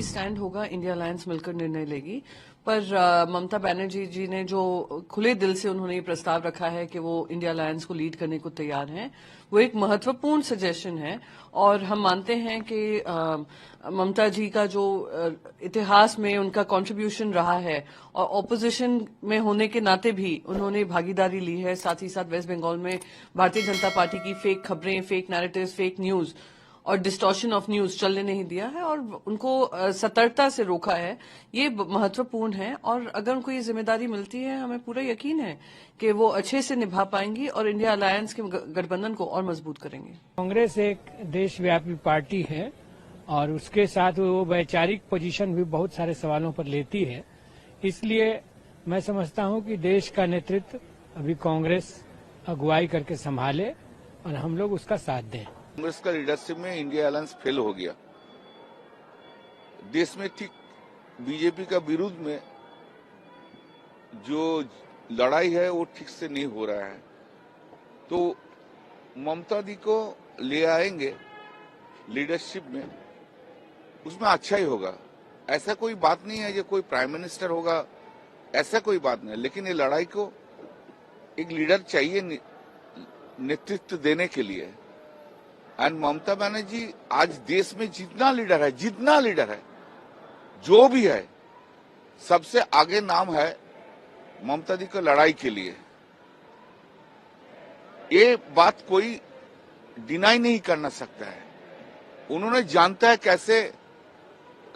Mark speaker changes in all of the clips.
Speaker 1: Stand होगा, India alliance मिलकर निर्णय लेगी। पर ममता बनर्जी जी ने जो खुले दिल से उन्होंने ये प्रस्ताव रखा है कि वो इंडिया अलायंस को लीड करने को तैयार हैं, वो एक महत्वपूर्ण सजेशन है। और हम मानते हैं कि ममता जी का जो इतिहास में उनका कंट्रीब्यूशन रहा है और ऑपोजिशन में होने के नाते भी उन्होंने भागीदारी ली है, साथ ही साथ वेस्ट बंगाल में भारतीय जनता पार्टी की फेक खबरें, फेक नैरेटिव्स, फेक न्यूज और डिस्टॉर्शन ऑफ न्यूज चलने नहीं दिया है और उनको सतर्कता से रोका है। ये महत्वपूर्ण है और अगर उनको ये जिम्मेदारी मिलती है, हमें पूरा यकीन है कि वो अच्छे से निभा पाएंगी और इंडिया अलायंस के गठबंधन को और मजबूत करेंगे।
Speaker 2: कांग्रेस एक देशव्यापी पार्टी है और उसके साथ वो वैचारिक पोजीशन भी बहुत सारे सवालों पर लेती है। इसलिए मैं समझता हूं कि देश का नेतृत्व अभी कांग्रेस अगुवाई करके संभाले और हम लोग उसका साथ दें।
Speaker 3: कांग्रेस का लीडरशिप में इंडिया अलायंस फेल हो गया। देश में ठीक बीजेपी का विरुद्ध में जो लड़ाई है वो ठीक से नहीं हो रहा है, तो ममता दी को ले आएंगे लीडरशिप में, उसमें अच्छा ही होगा। ऐसा कोई बात नहीं है जो कोई प्राइम मिनिस्टर होगा, ऐसा कोई बात नहीं। लेकिन ये लड़ाई को एक लीडर चाहिए नेतृत्व देने के लिए। एंड ममता बनर्जी आज देश में जितना लीडर है, जो भी है, सबसे आगे नाम है ममता दी को लड़ाई के लिए। ये बात कोई डिनाई नहीं करना सकता है। उन्होंने जानता है कैसे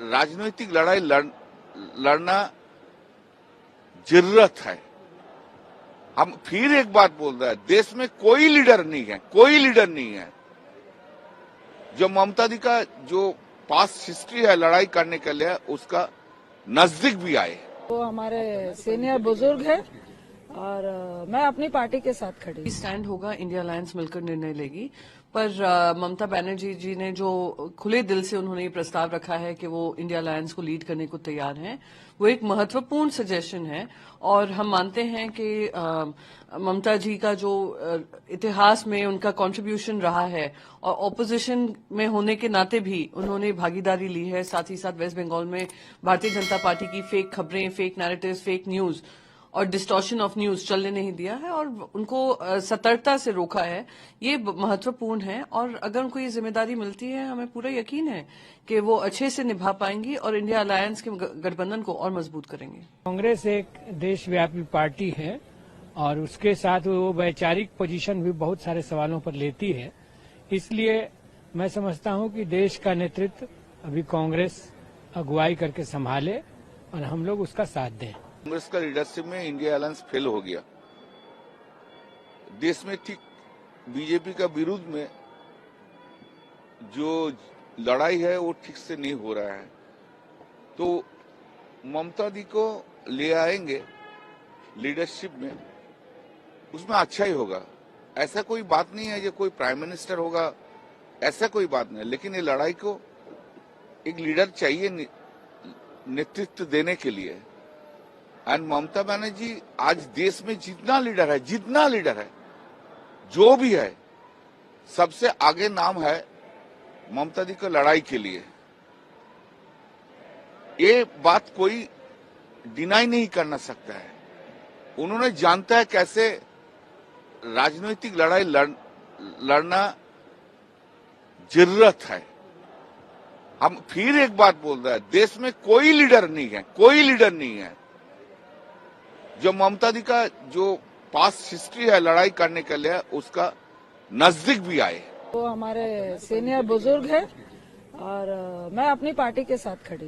Speaker 3: राजनीतिक लड़ाई लड़ना जरूरत है। हम फिर एक बात बोल रहे हैं, देश में कोई लीडर नहीं है जो ममता दी का जो पास्ट हिस्ट्री है लड़ाई करने के लिए उसका नजदीक भी आए।
Speaker 4: वो हमारे सीनियर बुजुर्ग है और मैं अपनी पार्टी के साथ खड़ी।
Speaker 1: स्टैंड होगा, इंडिया अलायंस मिलकर निर्णय लेगी। पर ममता बनर्जी जी ने जो खुले दिल से उन्होंने ये प्रस्ताव रखा है कि वो इंडिया अलायंस को लीड करने को तैयार हैं, वो एक महत्वपूर्ण सजेशन है। और हम मानते हैं कि ममता जी का जो इतिहास में उनका कंट्रीब्यूशन रहा है और ऑपोजिशन में होने के नाते भी उन्होंने भागीदारी ली है, साथ ही साथ वेस्ट बंगाल में भारतीय जनता पार्टी की फेक खबरें, फेक नैरेटिव्स, फेक न्यूज और डिस्टॉर्शन ऑफ न्यूज चलने नहीं दिया है और उनको सतर्कता से रोका है। ये महत्वपूर्ण है और अगर उनको ये जिम्मेदारी मिलती है, हमें पूरा यकीन है कि वो अच्छे से निभा पाएंगी और इंडिया अलायंस के गठबंधन को और मजबूत करेंगे।
Speaker 2: कांग्रेस एक देशव्यापी पार्टी है और उसके साथ वो वैचारिक पोजीशन भी बहुत सारे सवालों पर लेती है। इसलिए मैं समझता हूं कि देश का नेतृत्व अभी कांग्रेस अगुवाई करके संभाले और हम लोग उसका साथ दें।
Speaker 3: कांग्रेस का लीडरशिप में इंडिया अलायंस फेल हो गया। देश में ठीक बीजेपी का विरुद्ध में जो लड़ाई है वो ठीक से नहीं हो रहा है, तो ममता दी को ले आएंगे लीडरशिप में, उसमें अच्छा ही होगा। ऐसा कोई बात नहीं है जो कोई प्राइम मिनिस्टर होगा, ऐसा कोई बात नहीं। लेकिन ये लड़ाई को एक लीडर चाहिए नेतृत्व देने के लिए। एंड ममता बनर्जी आज देश में जितना लीडर है, जो भी है, सबसे आगे नाम है ममता दी को लड़ाई के लिए। ये बात कोई डिनाई नहीं करना सकता है। उन्होंने जानता है कैसे राजनीतिक लड़ाई लड़ना जरूरत है। हम फिर एक बात बोल रहे हैं, देश में कोई लीडर नहीं है जो ममता दी का जो पास्ट हिस्ट्री है लड़ाई करने के लिए उसका नजदीक भी आए।
Speaker 4: वो हमारे सीनियर बुजुर्ग है और मैं अपनी पार्टी के साथ खड़ी।